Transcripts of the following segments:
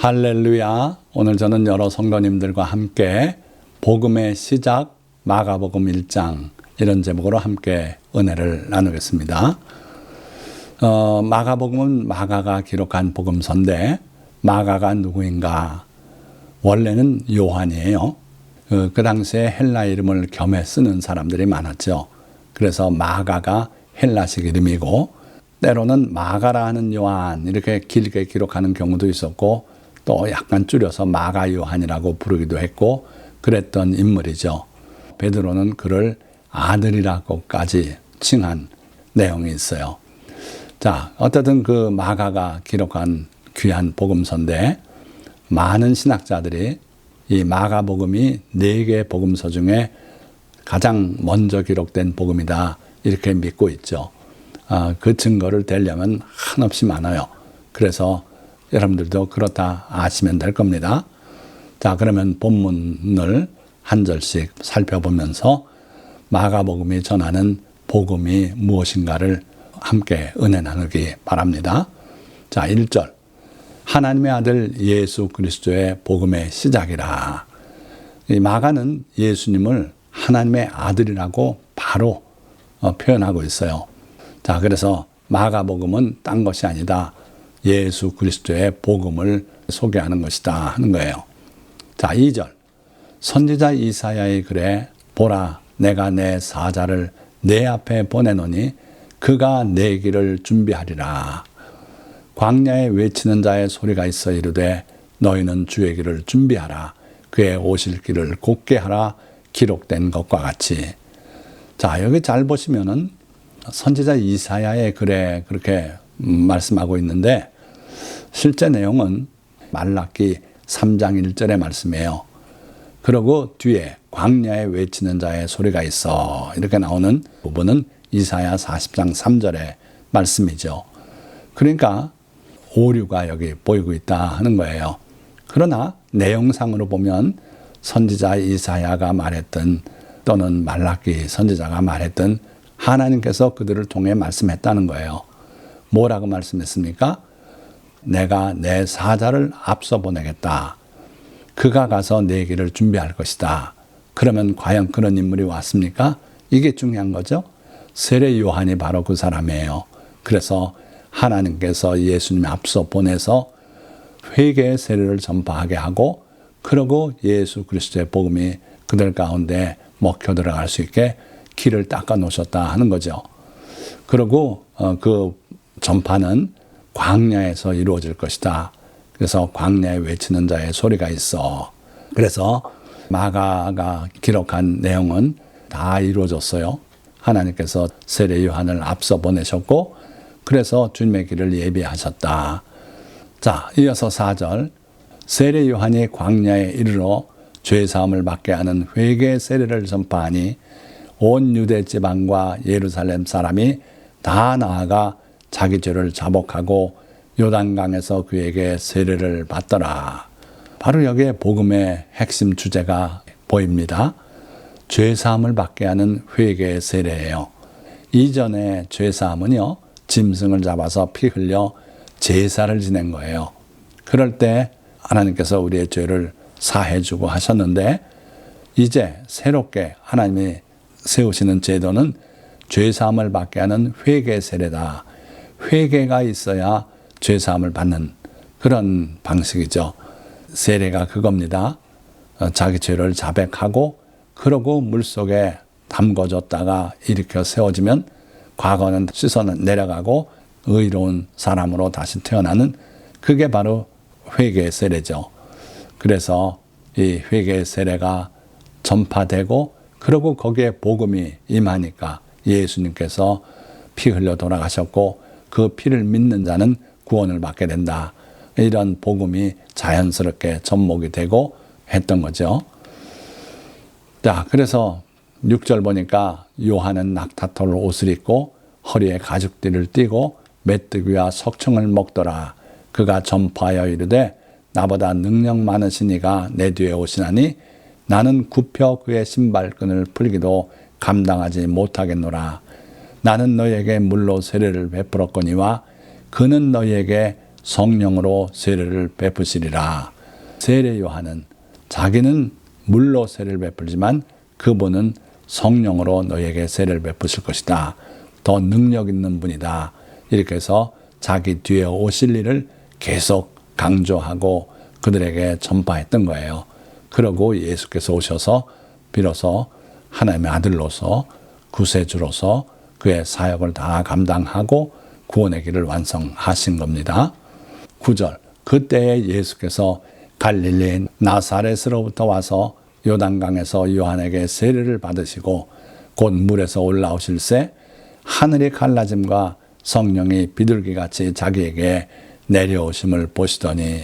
할렐루야. 오늘 저는 여러 성도님들과 함께 복음의 시작 마가복음 1장 이런 제목으로 함께 은혜를 나누겠습니다. 마가복음은 마가가 기록한 복음서인데 마가가 누구인가? 원래는 요한이에요. 그 당시에 헬라 이름을 겸해 쓰는 사람들이 많았죠. 그래서 마가가 헬라식 이름이고 때로는 마가라는 요한 이렇게 길게 기록하는 경우도 있었고 또 약간 줄여서 마가 요한이라고 부르기도 했고 그랬던 인물이죠. 베드로는 그를 아들이라고까지 칭한 내용이 있어요. 자, 어쨌든 그 마가가 기록한 귀한 복음서인데 많은 신학자들이 이 마가복음이 4개 복음서 중에 가장 먼저 기록된 복음이다 이렇게 믿고 있죠. 그 증거를 대려면 한없이 많아요. 그래서 여러분들도 그렇다 아시면 될 겁니다. 자, 그러면 본문을 한 절씩 살펴보면서 마가복음이 전하는 복음이 무엇인가를 함께 은혜 나누기 바랍니다. 자, 1절. 하나님의 아들 예수 그리스도의 복음의 시작이라. 이 마가는 예수님을 하나님의 아들이라고 바로 표현하고 있어요. 자, 그래서 마가복음은 딴 것이 아니다. 예수 그리스도의 복음을 소개하는 것이다 하는 거예요. 자, 2절. 선지자 이사야의 글에 보라 내가 내 사자를 내 앞에 보내노니 그가 내 길을 준비하리라. 광야에 외치는 자의 소리가 있어 이르되 너희는 주의 길을 준비하라. 그의 오실 길을 곧게 하라. 기록된 것과 같이. 자, 여기 잘 보시면은 선지자 이사야의 글에 그렇게 말씀하고 있는데 실제 내용은 말라기 3장 1절의 말씀이에요. 그리고 뒤에 광야에 외치는 자의 소리가 있어 이렇게 나오는 부분은 이사야 40장 3절의 말씀이죠. 그러니까 오류가 여기 보이고 있다 하는 거예요. 그러나 내용상으로 보면 선지자 이사야가 말했던 또는 말라기 선지자가 말했던 하나님께서 그들을 통해 말씀했다는 거예요. 뭐라고 말씀했습니까? 내가 내 사자를 앞서 보내겠다. 그가 가서 내 길을 준비할 것이다. 그러면 과연 그런 인물이 왔습니까? 이게 중요한 거죠. 세례 요한이 바로 그 사람이에요. 그래서 하나님께서 예수님이 앞서 보내서 회개의 세례를 전파하게 하고 그러고 예수 그리스도의 복음이 그들 가운데 먹혀 들어갈 수 있게 길을 닦아 놓으셨다 하는 거죠. 그리고 그 전파는 광야에서 이루어질 것이다. 그래서 광야에 외치는 자의 소리가 있어. 그래서 마가가 기록한 내용은 다 이루어졌어요. 하나님께서 세례 요한을 앞서 보내셨고 그래서 주님의 길을 예비하셨다. 자, 이어서 4절. 세례 요한이 광야에 이르러 죄사함을 받게 하는 회개 세례를 전파하니 온 유대 지방과 예루살렘 사람이 다 나아가 자기 죄를 자복하고 요단강에서 그에게 세례를 받더라. 바로 여기에 복음의 핵심 주제가 보입니다. 죄사함을 받게 하는 회개의 세례예요. 이전에 죄사함은요, 짐승을 잡아서 피 흘려 제사를 지낸 거예요. 그럴 때 하나님께서 우리의 죄를 사해주고 하셨는데 이제 새롭게 하나님이 세우시는 제도는 죄사함을 받게 하는 회개 세례다. 회개가 있어야 죄사함을 받는 그런 방식이죠. 세례가 그겁니다. 자기 죄를 자백하고 그러고 물속에 담궈졌다가 일으켜 세워지면 과거는 씻어 내려가고 의로운 사람으로 다시 태어나는 그게 바로 회개의 세례죠. 그래서 이 회개의 세례가 전파되고 그리고 거기에 복음이 임하니까 예수님께서 피 흘려 돌아가셨고 그 피를 믿는 자는 구원을 받게 된다. 이런 복음이 자연스럽게 접목이 되고 했던 거죠. 자, 그래서 6절 보니까 요한은 낙타털 옷을 입고 허리에 가죽띠를 띠고 메뚜기와 석청을 먹더라. 그가 전파하여 이르되 나보다 능력 많으신 이가 내 뒤에 오시나니 나는 굽혀 그의 신발끈을 풀기도 감당하지 못하겠노라. 나는 너희에게 물로 세례를 베풀었거니와 그는 너희에게 성령으로 세례를 베푸시리라. 세례 요한은 자기는 물로 세례를 베풀지만 그분은 성령으로 너희에게 세례를 베푸실 것이다. 더 능력 있는 분이다. 이렇게 해서 자기 뒤에 오실 일을 계속 강조하고 그들에게 전파했던 거예요. 그러고 예수께서 오셔서 비로소 하나님의 아들로서 구세주로서 그의 사역을 다 감당하고 구원의 길을 완성하신 겁니다. 9절, 그때에 예수께서 갈릴리 나사렛으로부터 와서 요단강에서 요한에게 세례를 받으시고 곧 물에서 올라오실새 하늘이 갈라짐과 성령이 비둘기같이 자기에게 내려오심을 보시더니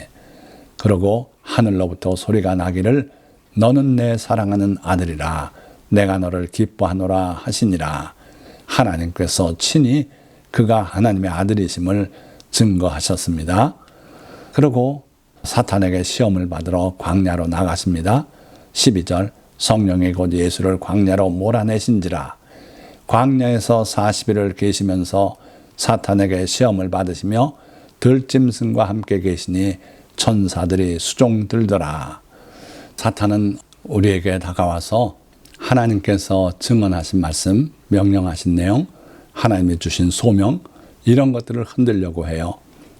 그러고 하늘로부터 소리가 나기를 너는 내 사랑하는 아들이라 내가 너를 기뻐하노라 하시니라. 하나님께서 친히 그가 하나님의 아들이심을 증거하셨습니다. 그리고 사탄에게 시험을 받으러 광야로 나가십니다. 12절, 성령이 곧 예수를 광야로 몰아내신지라. 광야에서 40일을 계시면서 사탄에게 시험을 받으시며 들짐승과 함께 계시니 천사들이 수종 들더라. 사탄은 우리에게 다가와서 하나님께서 증언하신 말씀, 명령하신 내용, 하나님이 주신 소명, 이런 것들을 흔들려고 해요.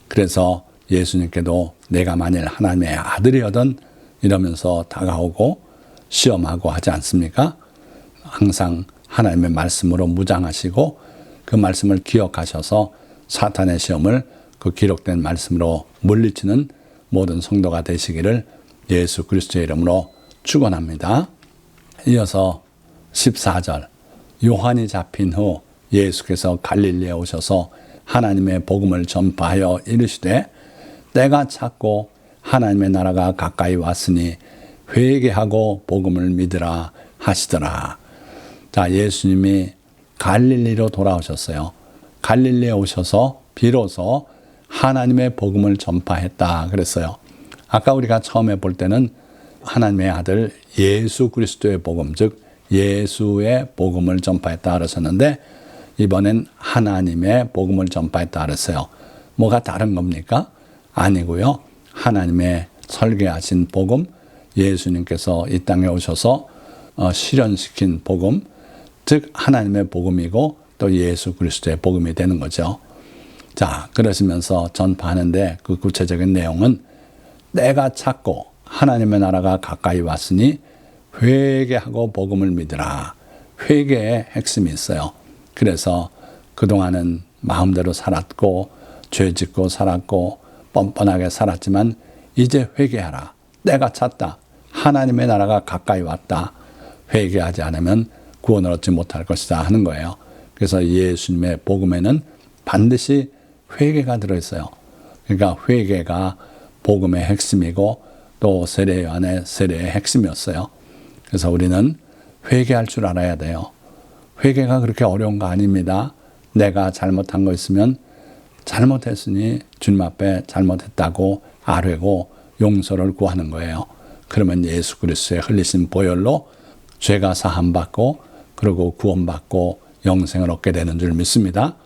그래서 예수님께도 내가 만일 하나님의 아들이거든 이러면서 다가오고 시험하고 하지 않습니까? 항상 하나님의 말씀으로 무장하시고 그 말씀을 기억하셔서 사탄의 시험을 그 기록된 말씀으로 물리치는 모든 성도가 되시기를 예수 그리스도의 이름으로 축원합니다. 이어서 14절, 요한이 잡힌 후 예수께서 갈릴리에 오셔서 하나님의 복음을 전파하여 이르시되 때가 찼고 하나님의 나라가 가까이 왔으니 회개하고 복음을 믿으라 하시더라. 자, 예수님이 갈릴리로 돌아오셨어요. 갈릴리에 오셔서 비로소 하나님의 복음을 전파했다 그랬어요. 아까 우리가 처음에 볼 때는 하나님의 아들 예수 그리스도의 복음, 즉 예수의 복음을 전파했다 그러셨는데 이번엔 하나님의 복음을 전파했다 그랬어요. 뭐가 다른 겁니까? 아니고요. 하나님의 설계하신 복음, 예수님께서 이 땅에 오셔서 실현시킨 복음, 즉 하나님의 복음이고 또 예수 그리스도의 복음이 되는 거죠. 자, 그러시면서 전파하는데 그 구체적인 내용은 때가 찼고 하나님의 나라가 가까이 왔으니 회개하고 복음을 믿으라. 회개의 핵심이 있어요. 그래서 그동안은 마음대로 살았고 죄 짓고 살았고 뻔뻔하게 살았지만 이제 회개하라. 때가 찼다. 하나님의 나라가 가까이 왔다. 회개하지 않으면 구원을 얻지 못할 것이다 하는 거예요. 그래서 예수님의 복음에는 반드시 회개가 들어있어요. 그러니까 회개가 복음의 핵심이고 또 세례 요한의 세례의 핵심이었어요. 그래서 우리는 회개할 줄 알아야 돼요. 회개가 그렇게 어려운 거 아닙니다. 내가 잘못한 거 있으면 잘못했으니 주님 앞에 잘못했다고 아뢰고 용서를 구하는 거예요. 그러면 예수 그리스도의 흘리신 보혈로 죄가 사함받고 그리고 구원받고 영생을 얻게 되는 줄 믿습니다.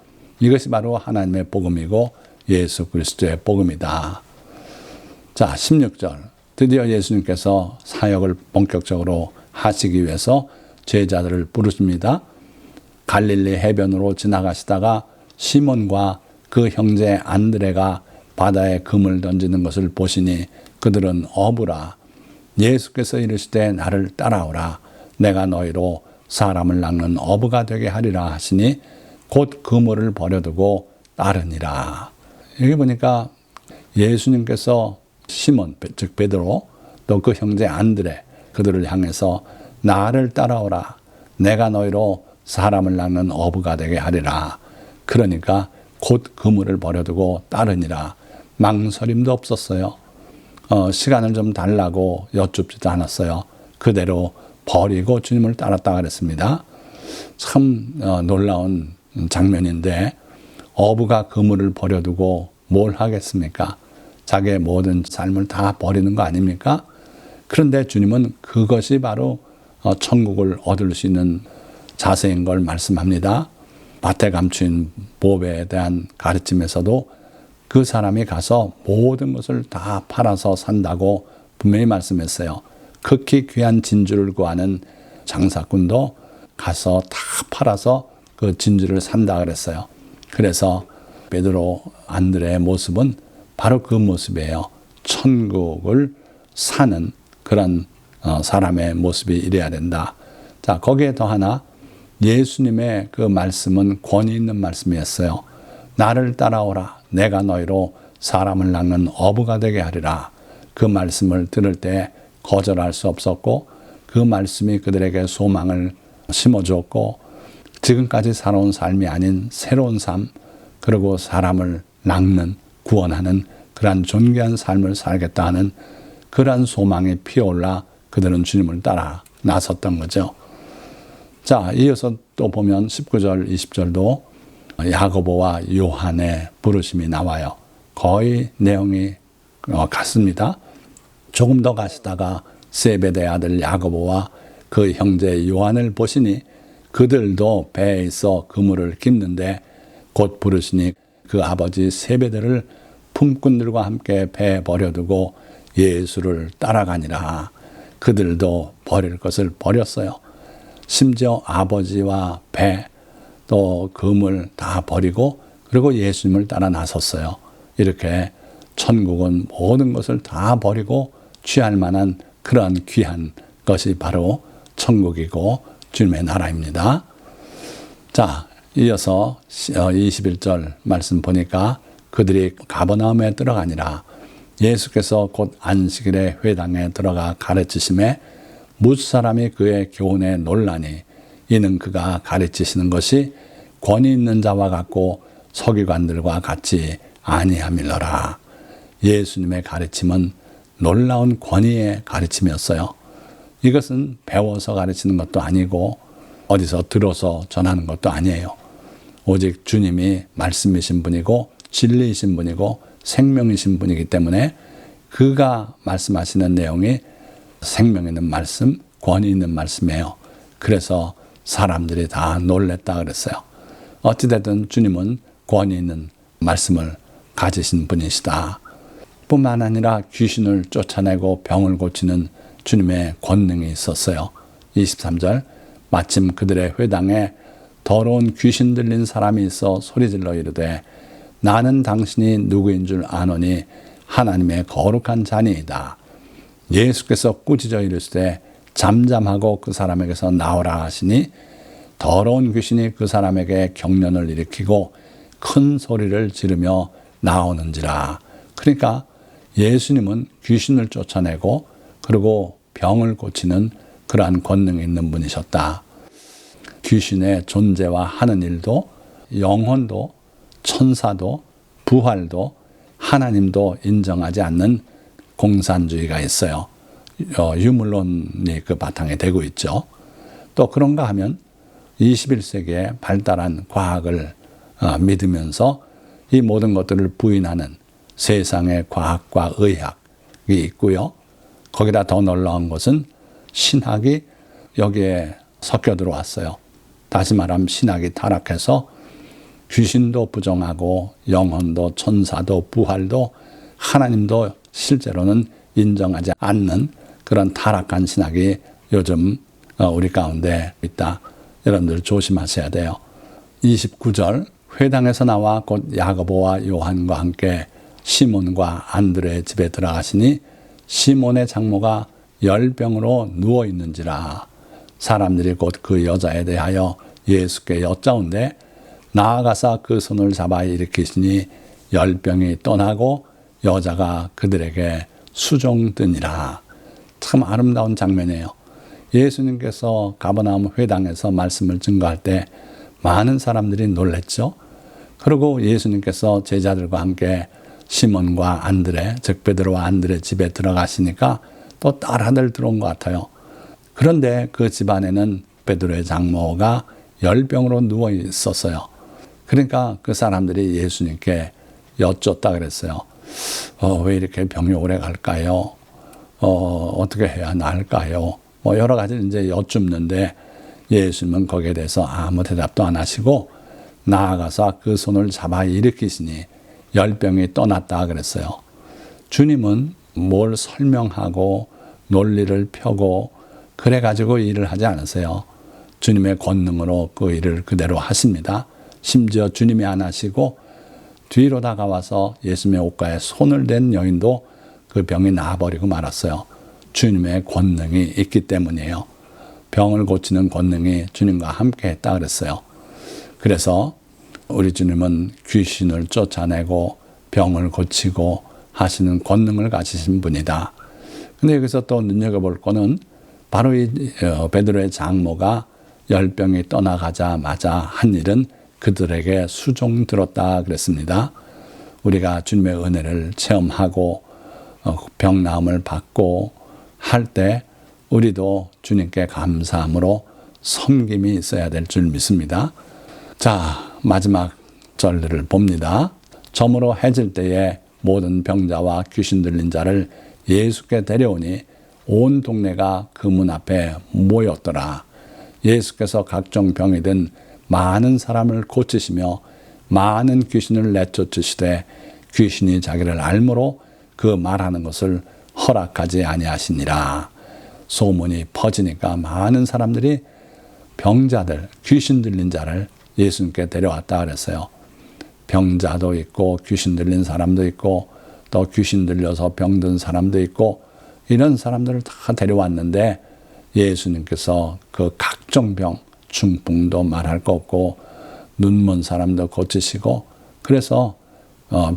이것이 바로 하나님의 복음이고 예수 그리스도의 복음이다. 자, 16절. 드디어 예수님께서 사역을 본격적으로 하시기 위해서 제자들을 부르십니다. 갈릴리 해변으로 지나가시다가 시몬과 그 형제 안드레가 바다에 금을 던지는 것을 보시니 그들은 어부라. 예수께서 이르시되 나를 따라오라. 내가 너희로 사람을 낚는 어부가 되게 하리라 하시니 곧 그물을 버려두고 따르니라. 여기 보니까 예수님께서 시몬, 즉 베드로, 또 그 형제 안드레, 그들을 향해서 나를 따라오라. 내가 너희로 사람을 낚는 어부가 되게 하리라. 그러니까 곧 그물을 버려두고 따르니라. 망설임도 없었어요. 시간을 좀 달라고 여쭙지도 않았어요. 그대로 버리고 주님을 따랐다 그랬습니다. 참 놀라운 장면인데 어부가 그물을 버려두고 뭘 하겠습니까? 자기의 모든 삶을 다 버리는 거 아닙니까? 그런데 주님은 그것이 바로 천국을 얻을 수 있는 자세인 걸 말씀합니다. 밭에 감춘 보배에 대한 가르침에서도 그 사람이 가서 모든 것을 다 팔아서 산다고 분명히 말씀했어요. 극히 귀한 진주를 구하는 장사꾼도 가서 다 팔아서 그 진주를 산다 그랬어요. 그래서 베드로, 안드레의 모습은 바로 그 모습이에요. 천국을 사는 그런 사람의 모습이 이래야 된다. 자, 거기에 더 하나 예수님의 그 말씀은 권위 있는 말씀이었어요. 나를 따라오라. 내가 너희로 사람을 낚는 어부가 되게 하리라. 그 말씀을 들을 때 거절할 수 없었고 그 말씀이 그들에게 소망을 심어주었고 지금까지 살아온 삶이 아닌 새로운 삶, 그리고 사람을 낚는, 구원하는 그러한 존귀한 삶을 살겠다 하는 그러한 소망이 피어올라 그들은 주님을 따라 나섰던 거죠. 자, 이어서 또 보면 19절, 20절도 야고보와 요한의 부르심이 나와요. 거의 내용이 같습니다. 조금 더 가시다가 세베대 아들 야고보와 그 형제 요한을 보시니 그들도 배에 있어 그물을 깁는데 곧 부르시니 그 아버지 세베대를 품꾼들과 함께 배에 버려두고 예수를 따라가니라. 그들도 버릴 것을 버렸어요. 심지어 아버지와 배, 또 그물 다 버리고 그리고 예수님을 따라 나섰어요. 이렇게 천국은 모든 것을 다 버리고 취할 만한 그러한 귀한 것이 바로 천국이고 주님의 나라입니다. 자, 이어서 21절 말씀 보니까 그들이 가버나움에 들어가니라. 예수께서 곧 안식일에 회당에 들어가 가르치심에 무사람이 그의 교훈에 놀라니 이는 그가 가르치시는 것이 권위 있는 자와 같고 서기관들과 같이 아니함일러라. 예수님의 가르침은 놀라운 권위의 가르침이었어요. 이것은 배워서 가르치는 것도 아니고 어디서 들어서 전하는 것도 아니에요. 오직 주님이 말씀이신 분이고 진리이신 분이고 생명이신 분이기 때문에 그가 말씀하시는 내용이 생명 있는 말씀, 권위 있는 말씀이에요. 그래서 사람들이 다 놀랬다 그랬어요. 어찌됐든 주님은 권위 있는 말씀을 가지신 분이시다. 뿐만 아니라 귀신을 쫓아내고 병을 고치는 주님의 권능이 있었어요. 23절 마침 그들의 회당에 더러운 귀신 들린 사람이 있어 소리질러 이르되 나는 당신이 누구인 줄 아노니 하나님의 거룩한 자니이다. 예수께서 꾸짖어 이르시되 잠잠하고 그 사람에게서 나오라 하시니 더러운 귀신이 그 사람에게 경련을 일으키고 큰 소리를 지르며 나오는지라. 그러니까 예수님은 귀신을 쫓아내고 그리고 병을 고치는 그러한 권능이 있는 분이셨다. 귀신의 존재와 하는 일도 영혼도 천사도 부활도 하나님도 인정하지 않는 공산주의가 있어요. 유물론이 그 바탕에 되고 있죠. 또 그런가 하면 21세기에 발달한 과학을 믿으면서 이 모든 것들을 부인하는 세상의 과학과 의학이 있고요. 거기다 더 놀라운 것은 신학이 여기에 섞여 들어왔어요. 다시 말하면 신학이 타락해서 귀신도 부정하고 영혼도 천사도 부활도 하나님도 실제로는 인정하지 않는 그런 타락한 신학이 요즘 우리 가운데 있다. 여러분들 조심하셔야 돼요. 29절 회당에서 나와 곧 야고보와 요한과 함께 시몬과 안드레의 집에 들어가시니 시몬의 장모가 열병으로 누워 있는지라. 사람들이 곧 그 여자에 대하여 예수께 여짜온데 나아가사 그 손을 잡아 일으키시니 열병이 떠나고 여자가 그들에게 수종드니라. 참 아름다운 장면이에요. 예수님께서 가버나움 회당에서 말씀을 증거할 때 많은 사람들이 놀랬죠. 그리고 예수님께서 제자들과 함께 시몬과 안드레, 즉 베드로와 안드레 집에 들어가시니까 또 딸아들 들어온 것 같아요. 그런데 그 집안에는 베드로의 장모가 열병으로 누워 있었어요. 그러니까 그 사람들이 예수님께 여쭙다 그랬어요. 왜 이렇게 병이 오래 갈까요? 어떻게 해야 나을까요? 뭐 여러 가지 이제 여쭙는데 예수님은 거기에 대해서 아무 대답도 안 하시고 나아가서 그 손을 잡아 일으키시니 열병이 떠났다 그랬어요. 주님은 뭘 설명하고 논리를 펴고 그래가지고 일을 하지 않으세요. 주님의 권능으로 그 일을 그대로 하십니다. 심지어 주님이 안 하시고 뒤로 다가와서 예수님의 옷가에 손을 댄 여인도 그 병이 나아버리고 말았어요. 주님의 권능이 있기 때문이에요. 병을 고치는 권능이 주님과 함께 했다 그랬어요. 그래서 우리 주님은 귀신을 쫓아내고 병을 고치고 하시는 권능을 가지신 분이다. 근데 여기서 또 눈여겨볼 거는 바로 이 베드로의 장모가 열병이 떠나가자마자 한 일은 그들에게 수종 들었다 그랬습니다. 우리가 주님의 은혜를 체험하고 병 나음을 받고 할 때 우리도 주님께 감사함으로 섬김이 있어야 될 줄 믿습니다. 자, 마지막 절들을 봅니다. 저물어 해질 때에 모든 병자와 귀신 들린 자를 예수께 데려오니 온 동네가 그 문 앞에 모였더라. 예수께서 각종 병이 든 많은 사람을 고치시며 많은 귀신을 내쫓으시되 귀신이 자기를 알므로 그 말하는 것을 허락하지 아니하시니라. 소문이 퍼지니까 많은 사람들이 병자들, 귀신 들린 자를 예수님께 데려왔다 그랬어요. 병자도 있고 귀신 들린 사람도 있고 또 귀신 들려서 병든 사람도 있고 이런 사람들을 다 데려왔는데 예수님께서 그 각종 병, 중풍도 말할 거 없고 눈먼 사람도 고치시고 그래서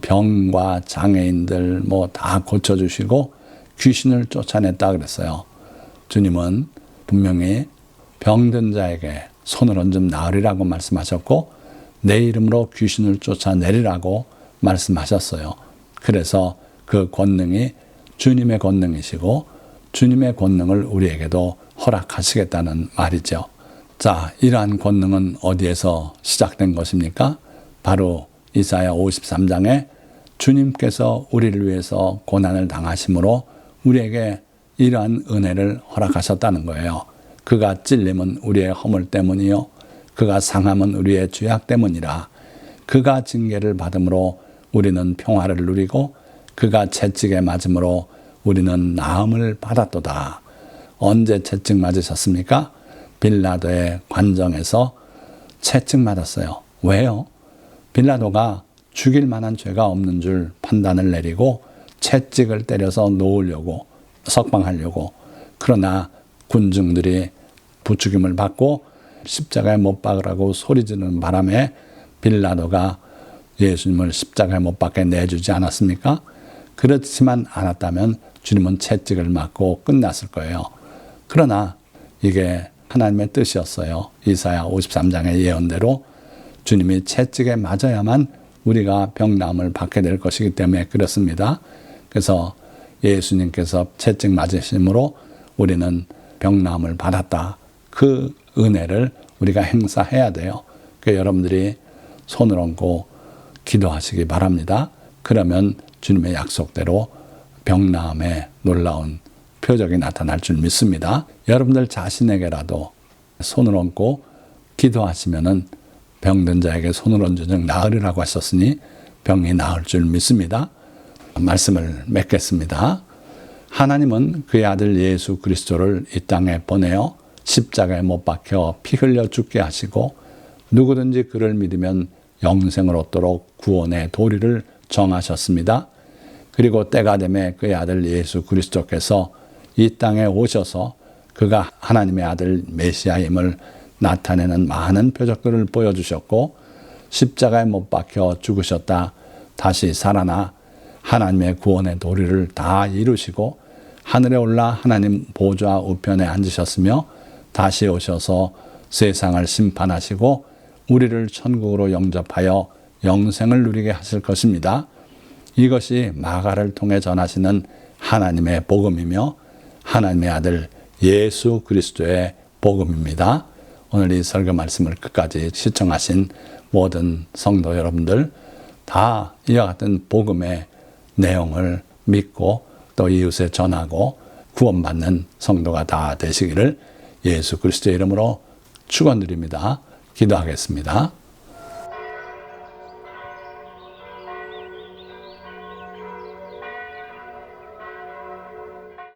병과 장애인들 뭐 다 고쳐주시고 귀신을 쫓아냈다 그랬어요. 주님은 분명히 병든 자에게 손을 얹으면 나으리라고 말씀하셨고 내 이름으로 귀신을 쫓아내리라고 말씀하셨어요. 그래서 그 권능이 주님의 권능이시고 주님의 권능을 우리에게도 허락하시겠다는 말이죠. 자, 이러한 권능은 어디에서 시작된 것입니까? 바로 이사야 53장에 주님께서 우리를 위해서 고난을 당하심으로 우리에게 이러한 은혜를 허락하셨다는 거예요. 그가 찔림은 우리의 허물 때문이요 그가 상함은 우리의 죄악 때문이라. 그가 징계를 받음으로 우리는 평화를 누리고 그가 채찍에 맞음으로 우리는 나음을 받았도다. 언제 채찍 맞으셨습니까? 빌라도의 관정에서 채찍 맞았어요. 왜요? 빌라도가 죽일 만한 죄가 없는 줄 판단을 내리고 채찍을 때려서 놓으려고 석방하려고. 그러나 군중들이 부추김을 받고 십자가에 못 박으라고 소리 지르는 바람에 빌라도가 예수님을 십자가에 못 박게 내주지 않았습니까? 그렇지만 않았다면 주님은 채찍을 맞고 끝났을 거예요. 그러나 이게 하나님의 뜻이었어요. 이사야 53장의 예언대로 주님이 채찍에 맞아야만 우리가 병나음을 받게 될 것이기 때문에 그렇습니다. 그래서 예수님께서 채찍 맞으심으로 우리는 병나음을 받았다. 그 은혜를 우리가 행사해야 돼요. 그러니까 여러분들이 손을 얹고 기도하시기 바랍니다. 그러면 주님의 약속대로 병나음의 놀라운 표적이 나타날 줄 믿습니다. 여러분들 자신에게라도 손을 얹고 기도하시면은 병든 자에게 손을 얹은 즉 나으리라고 하셨으니 병이 나을 줄 믿습니다. 말씀을 맺겠습니다. 하나님은 그의 아들 예수 그리스도를 이 땅에 보내어 십자가에 못 박혀 피 흘려 죽게 하시고 누구든지 그를 믿으면 영생을 얻도록 구원의 도리를 정하셨습니다. 그리고 때가 되매 그의 아들 예수 그리스도께서 이 땅에 오셔서 그가 하나님의 아들 메시아임을 나타내는 많은 표적들을 보여주셨고 십자가에 못 박혀 죽으셨다 다시 살아나 하나님의 구원의 도리를 다 이루시고 하늘에 올라 하나님 보좌 우편에 앉으셨으며 다시 오셔서 세상을 심판하시고 우리를 천국으로 영접하여 영생을 누리게 하실 것입니다. 이것이 마가를 통해 전하시는 하나님의 복음이며 하나님의 아들 예수 그리스도의 복음입니다. 오늘 이 설교 말씀을 끝까지 시청하신 모든 성도 여러분들 다 이와 같은 복음의 내용을 믿고 또 이웃에 전하고 구원받는 성도가 다 되시기를 예수 그리스도의 이름으로 축원드립니다. 기도하겠습니다.